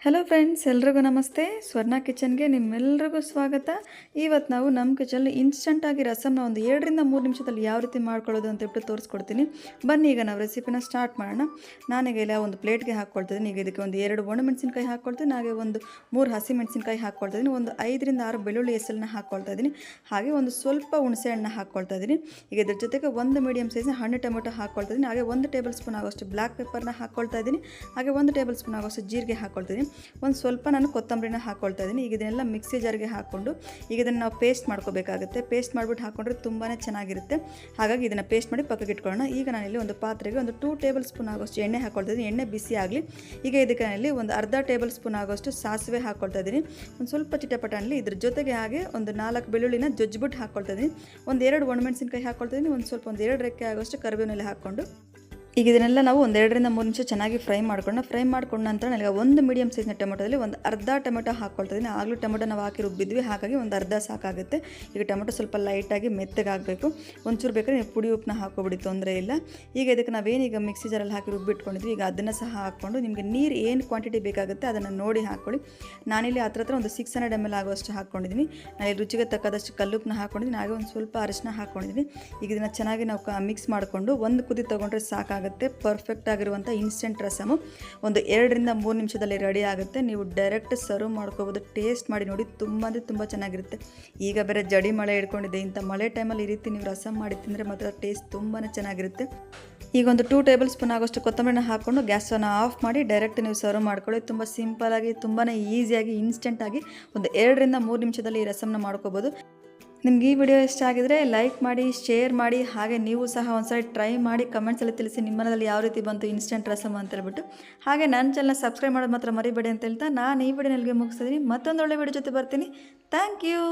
Hello friends, ಎಲ್ರಿಗೂ ನಮಸ್ತೆ. ಸ್ವರ್ಣ ಕಿಚನ್ಗೆ ನಿಮ್ಮೆಲ್ರಿಗೂ ಸ್ವಾಗತ. ಇವತ್ತು ನಾವು ನಮ್ಮ ಕಿಚನಲ್ಲಿ ಇನ್ಸ್ಟಂಟಾಗಿ ರಸಮ್ನ ಒಂದು 2ರಿಂದ 3 ನಿಮಿಷದಲ್ಲಿ ಯಾವ ರೀತಿ ಮಾಡ್ಕೊಳ್ಳೋದು ಅಂತ ಹೇಳ್ಬಿಟ್ಟು ತೋರಿಸ್ಕೊಡ್ತೀನಿ. ಬನ್ನಿ ಈಗ ನಾವು ರೆಸಿಪಿನ ಸ್ಟಾರ್ಟ್ ಮಾಡೋಣ. ನಾನೀಗ ಇಲ್ಲ ಒಂದು ಪ್ಲೇಟ್ಗೆ ಹಾಕ್ಕೊಳ್ತಿದ್ದೀನಿ. ಈಗ ಇದಕ್ಕೆ ಒಂದು 2 ಒಣಮೆಣಸಿನ್ಕಾಯಿ ಹಾಕ್ಕೊಳ್ತೀನಿ, ಹಾಗೆ ಒಂದು 3 ಹಸಿಮೆಣಸಿನ್ಕಾಯಿ ಹಾಕ್ಕೊಳ್ತಿದ್ದೀನಿ, ಒಂದು 5ರಿಂದ 6 ಬೆಳ್ಳುಳ್ಳಿ ಹೆಸರನ್ನ ಹಾಕ್ಕೊಳ್ತಾ ಇದ್ದೀನಿ, ಹಾಗೆ ಒಂದು ಸ್ವಲ್ಪ ಹುಣಸೆ ಹಣ್ಣು ಹಾಕ್ಕೊಳ್ತಾ ಇದ್ದೀನಿ. ಈಗ ಇದ್ರ ಜೊತೆಗೆ ಒಂದು ಮೀಡಿಯಮ್ ಸೈಜ್ನ ಹಣ್ಣು ಟೊಮೆಟೊ ಹಾಕ್ಕೊಳ್ತಾ ಇದ್ದೀನಿ, ಹಾಗೆ 1 ಟೇಬಲ್ ಸ್ಪೂನ್ ಆಗೋಷ್ಟು ಬ್ಲ್ಯಾಕ್ ಪೆಪ್ಪರ್ನ ಹಾಕ್ಕೊಳ್ತಾ ಇದ್ದೀನಿ, ಹಾಗೆ 1 ಟೇಬಲ್ ಸ್ಪೂನ್ ಆಗೋಷ್ಟು ಜೀರಿಗೆ ಹಾಕ್ಕೊಳ್ತೀನಿ, ಒಂದು ಸ್ವಲ್ಪ ನಾನು ಕೊತ್ತಂಬರಿನ ಹಾಕ್ಕೊಳ್ತಾ ಇದ್ದೀನಿ. ಈಗ ಇದನ್ನೆಲ್ಲ ಮಿಕ್ಸಿ ಜಾರ್ಗೆ ಹಾಕ್ಕೊಂಡು ಈಗ ಇದನ್ನು ನಾವು ಪೇಸ್ಟ್ ಮಾಡ್ಕೋಬೇಕಾಗುತ್ತೆ. ಪೇಸ್ಟ್ ಮಾಡಿಬಿಟ್ಟು ಹಾಕ್ಕೊಂಡ್ರೆ ತುಂಬಾ ಚೆನ್ನಾಗಿರುತ್ತೆ. ಹಾಗಾಗಿ ಇದನ್ನು ಪೇಸ್ಟ್ ಮಾಡಿ ಪಕ್ಕಕ್ಕೆ ಇಟ್ಕೊಳ್ಳೋಣ. ಈಗ ನಾನಿಲ್ಲಿ ಒಂದು ಪಾತ್ರೆಗೆ ಒಂದು 2 ಟೇಬಲ್ ಸ್ಪೂನ್ ಆಗೋಷ್ಟು ಎಣ್ಣೆ ಹಾಕ್ಕೊಳ್ತಾ ಇದ್ದೀನಿ. ಎಣ್ಣೆ ಬಿಸಿ ಆಗಲಿ. ಈಗ ಇದಕ್ಕೆ ನಾನಿಲ್ಲಿ ಒಂದು ಅರ್ಧ ಟೇಬಲ್ ಸ್ಪೂನ್ ಆಗೋಷ್ಟು ಸಾಸಿವೆ ಹಾಕ್ಕೊಳ್ತಾ ಇದ್ದೀನಿ. ಒಂದು ಸ್ವಲ್ಪ ಚಿಟಪಟನಲ್ಲಿ ಇದ್ರ ಜೊತೆಗೆ ಹಾಗೆ ಒಂದು 4 ಬೆಳ್ಳುಳ್ಳಿನ ಜಜ್ಜಿಬಿಟ್ಟು ಹಾಕ್ಕೊಳ್ತಾ ಇದ್ದೀನಿ. ಒಂದು 2 ಒಣಮೆಣಸಿನ್ಕಾಯಿ ಹಾಕ್ಕೊಳ್ತಾ ಇದ್ದೀನಿ. ಒಂದು 2 ರೆಕ್ಕೆ ಆಗೋಷ್ಟು ಕರಿಬೇವಿನೆಲೆ ಹಾಕ್ಕೊಂಡು ಈಗ ಇದನ್ನೆಲ್ಲ ನಾವು ಒಂದು 2ರಿಂದ 3 ನಿಮಿಷ ಚೆನ್ನಾಗಿ ಫ್ರೈ ಮಾಡ್ಕೊಂಡು ನಂತರ ನನಗೆ ಒಂದು ಮೀಡಿಯಮ್ ಸೈಜ್ನ ಟೊಮೆಟೊದಲ್ಲಿ ಒಂದು ಅರ್ಧ ಟೊಮೆಟೊ ಹಾಕ್ಕೊಳ್ತಾ ಇದ್ದೀನಿ. ಆಗಲೂ ಟೊಮೆಟೊ ನಾವು ಹಾಕಿ ರುಬ್ಬಿದ್ವಿ, ಹಾಗಾಗಿ ಒಂದು ಅರ್ಧ ಸಾಕಾಗುತ್ತೆ. ಈಗ ಟೊಮೆಟೊ ಸ್ವಲ್ಪ ಲೈಟಾಗಿ ಮೆತ್ತಗಾಗಬೇಕು. ಒಂಚೂರು ಬೇಕಾದ್ರೆ ನೀವು ಪುಡಿ ಉಪ್ಪನ್ನ ಹಾಕೋಬಿಡಿ, ತೊಂದರೆ ಇಲ್ಲ. ಈಗ ಇದಕ್ಕೆ ನಾವೇನೀಗ ಮಿಕ್ಸಿ ಜಾರಲ್ಲಿ ಹಾಕಿ ರುಬ್ಬಿಟ್ಕೊಂಡಿದ್ವಿ, ಈಗ ಅದನ್ನು ಸಹ ಹಾಕ್ಕೊಂಡು ನಿಮಗೆ ನೀರು ಏನು ಕ್ವಾಂಟಿಟಿ ಬೇಕಾಗುತ್ತೆ ಅದನ್ನು ನೋಡಿ ಹಾಕ್ಕೊಳ್ಳಿ. ನಾನಿಲ್ಲಿ ಹತ್ರ ಒಂದು 600 ml ಆಗುವಷ್ಟು ಹಾಕ್ಕೊಂಡಿದ್ದೀನಿ. ನಾನು ರುಚಿಗೆ ತಕ್ಕದಷ್ಟು ಕಲ್ಲುಪ್ಪನ್ನ ಹಾಕ್ಕೊಂಡಿದ್ದೀನಿ, ಹಾಗೆ ಒಂದು ಸ್ವಲ್ಪ ಅರಿಶಿನ ಹಾಕ್ಕೊಂಡಿದ್ದೀನಿ. ಈಗ ಇದನ್ನು ಚೆನ್ನಾಗಿ ನಾವು ಮಿಕ್ಸ್ ಮಾಡಿಕೊಂಡು ಒಂದು ಕುದಿ ತೊಗೊಂಡ್ರೆ ಸಾಕಾಗುತ್ತೆ. ಪರ್ಫೆಕ್ಟ್ ಆಗಿರುವಂಥ ಇನ್ಸ್ಟೆಂಟ್ ರಸಮು ಒಂದು 2ರಿಂದ 3 ನಿಮಿಷದಲ್ಲಿ ರೆಡಿ ಆಗುತ್ತೆ. ನೀವು ಡೈರೆಕ್ಟ್ ಸರ್ವ್ ಮಾಡ್ಕೋಬೋದು. ಟೇಸ್ಟ್ ಮಾಡಿ ನೋಡಿ, ತುಂಬ ಅಂದರೆ ತುಂಬ ಚೆನ್ನಾಗಿರುತ್ತೆ. ಈಗ ಬೇರೆ ಜಡಿ ಮಳೆ ಹಿಡ್ಕೊಂಡಿದೆ. ಇಂಥ ಮಳೆ ಟೈಮಲ್ಲಿ ಈ ರೀತಿ ನೀವು ರಸಮ್ ಮಾಡಿ ತಿಂದರೆ ಮಾತ್ರ ಟೇಸ್ಟ್ ತುಂಬಾ ಚೆನ್ನಾಗಿರುತ್ತೆ. ಈಗ ಒಂದು 2 ಟೇಬಲ್ ಸ್ಪೂನ್ ಆಗೋಷ್ಟು ಕೊತ್ತಂಬರಿನ ಹಾಕ್ಕೊಂಡು ಗ್ಯಾಸನ್ನು ಆಫ್ ಮಾಡಿ ಡೈರೆಕ್ಟ್ ನೀವು ಸರ್ವ್ ಮಾಡ್ಕೊಳ್ಳಿ. ತುಂಬ ಸಿಂಪಲಾಗಿ, ತುಂಬಾ ಈಸಿಯಾಗಿ, ಇನ್ಸ್ಟೆಂಟಾಗಿ ಒಂದು 2ರಿಂದ 3 ನಿಮಿಷದಲ್ಲಿ ಈ ರಸಮ್ನ ಮಾಡ್ಕೋಬೋದು. ನಿಮ್ಗೆ ಈ ವಿಡಿಯೋ ಇಷ್ಟ ಆಗಿದರೆ ಲೈಕ್ ಮಾಡಿ, ಶೇರ್ ಮಾಡಿ, ಹಾಗೆ ನೀವು ಸಹ ಒಂದ್ಸರಿ ಟ್ರೈ ಮಾಡಿ ಕಮೆಂಟ್ಸಲ್ಲಿ ತಿಳಿಸಿ ನಿಮ್ಮ ಮನದಲ್ಲಿ ಯಾವ ರೀತಿ ಬಂತು ಇನ್ಸ್ಟೆಂಟ್ ರಸಮ್ ಅಂತ ಹೇಳ್ಬಿಟ್ಟು. ಹಾಗೆ ನನ್ನ ಚಾನಲ್ನ ಸಬ್ಸ್ಕ್ರೈಬ್ ಮಾಡೋದು ಮಾತ್ರ ಮರಿಬೇಡಿ ಅಂತ ಹೇಳ್ತಾ ನಾನು ಈ ವಿಡಿಯೋನಲ್ಲಿ ಮುಗಿಸ್ತಿದ್ದೀನಿ. ಮತ್ತೊಂದು ಒಳ್ಳೆ ವಿಡಿಯೋ ಜೊತೆ ಬರ್ತೀನಿ. Thank you.